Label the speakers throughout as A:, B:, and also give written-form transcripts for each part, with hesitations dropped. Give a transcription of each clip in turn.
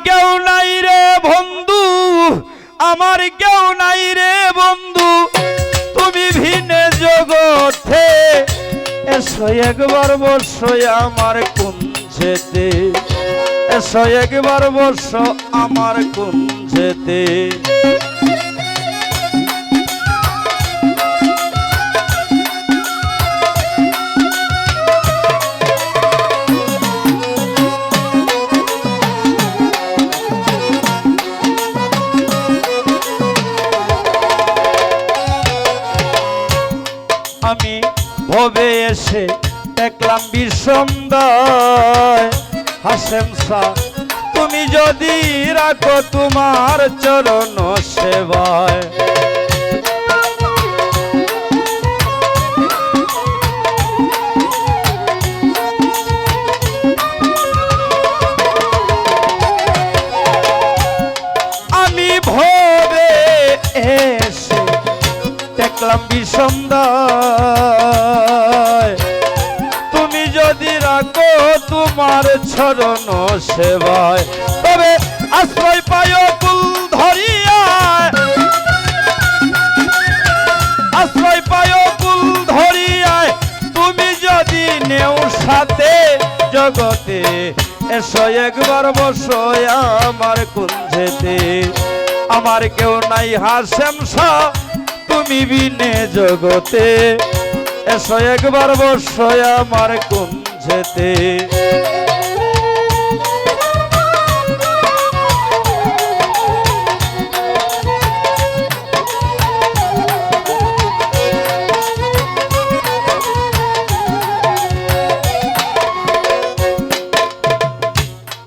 A: কেউ নাই রে বন্ধু, আমার কেউ নাই রে বন্ধু, তুমি ভিনে জগতে। এসো একবার বসো আমার কুঞ্জেতে, এসো একবার বসো আমার কুঞ্জেতে। আমি ভবে এসে দেখলাম বিষমদয় হাসেম শাহ, তুমি যদি রাখো তোমার চরণ সেবায়। আমি ভবে এসে দেখলাম বিষমদয়, তুমি যদি রাখো তোমার চরণ সেবায়। তবে আশ্রয় পায় কুল ধরিয়ায়, আশ্রয় পায় কুল ধরিয়ায়, তুমি যদি নেও সাথে জগতে। এসো একবার বসো আমার কুঞ্জেতে, আমার কেউ নাই হাসেম শাহ, তুমি বিনে জগতে। এসো একবার বসো আমার কুঞ্জেতে।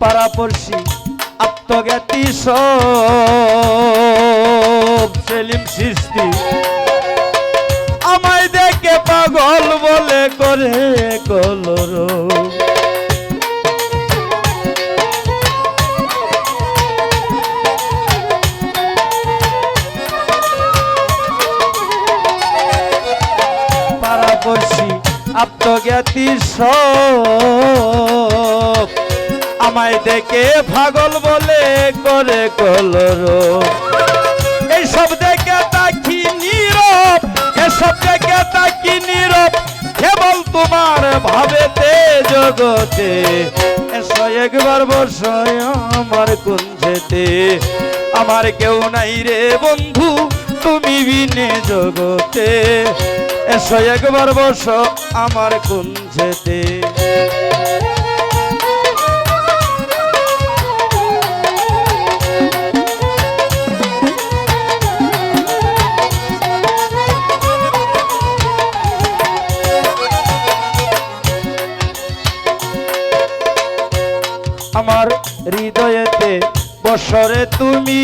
A: পাড়াপড়শি আত্মজ্ঞাতি সব সেলিম সৃষ্টি, আমায় দেখে পাগল বলে করে কলর। পাড়াপড়শি আত্মজ্ঞাতি সব আমায় দেখে পাগল বলে করে কলর। এইসব দেখে তাকি নীরব, এসব দেখে তাকি নীরব, কেবল তোমার ভাবেতে জগতে। এসো একবার বসো আমার কুঞ্জেতে, আমার কেউ নাই রে বন্ধু, তুমি বিনে জগতে। এসো একবার বসো আমার কুঞ্জেতে। আমার হৃদয়েতে বসরে তুমি,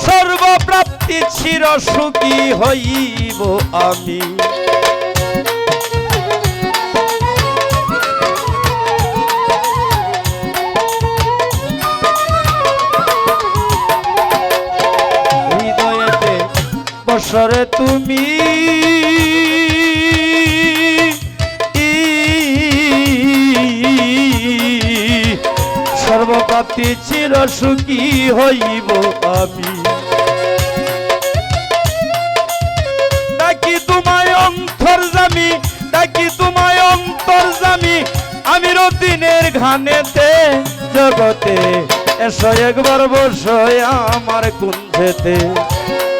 A: সর্বপ্রাপ্তি চির সুখী হইব আমি। হৃদয়েতে বসরে তুমি, সর্বপ্রাপ্তি চির সুখী হইব আমি। ডাকি তোমায় অন্তর্যামী, ডাকি তোমায় অন্তর্যামী, আমি রতিনের ঘানেতে জগতে। এসো একবার বসো আমার কুঞ্জেতে,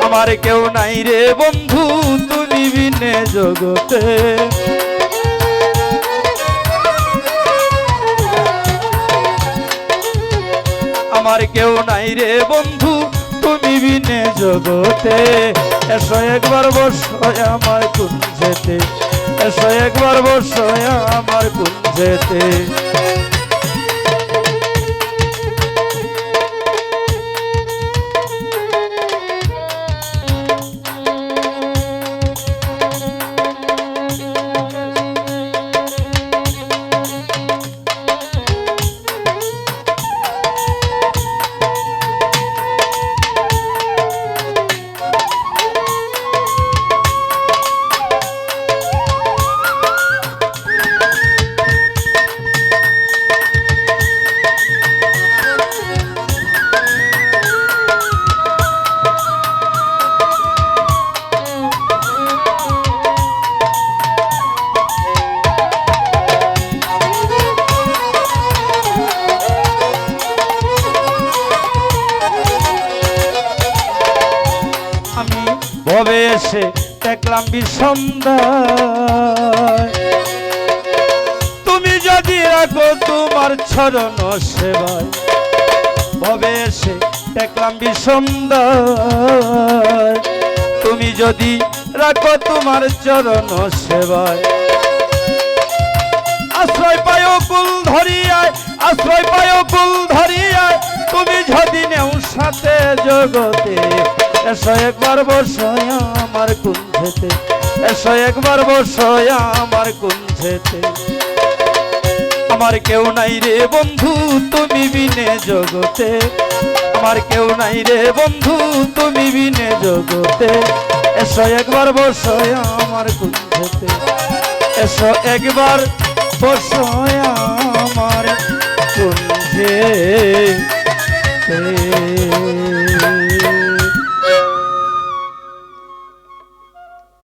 A: আমার কেউ নাই রে বন্ধু, তুমি বিনে জগতে। আমার কেউ নাই রে বন্ধু, তুমি বিনে জগতে। এসো একবার বসো আমার কুঞ্জেতে, এসো একবার বসো আমার কুঞ্জেতে। ভবে এসে দেখলাম বিষমদায়। তুমি যদি রাখো তোমার চরণ সেবায়, ভবে এসে দেখলাম বিষমদায়। তুমি যদি রাখো তোমার চরণ সেবায়, আশ্রয় পায় কুল ধরিয়ায়, আশ্রয় পায় কুল ধরিয়ায়। তুমি যদি নেও সাথে জগতে, এসো একবার বসয় আমার কুঞ্জেতে, এসো একবার বসয় আমার কুঞ্জেতে। আমার কেউ নাই রে বন্ধু তুমি বিনে জগতে, আমার কেউ নাই রে বন্ধু তুমি বিনে জগতে। এসো একবার বসয় আমার কুঞ্জেতে, এসো একবার বসয়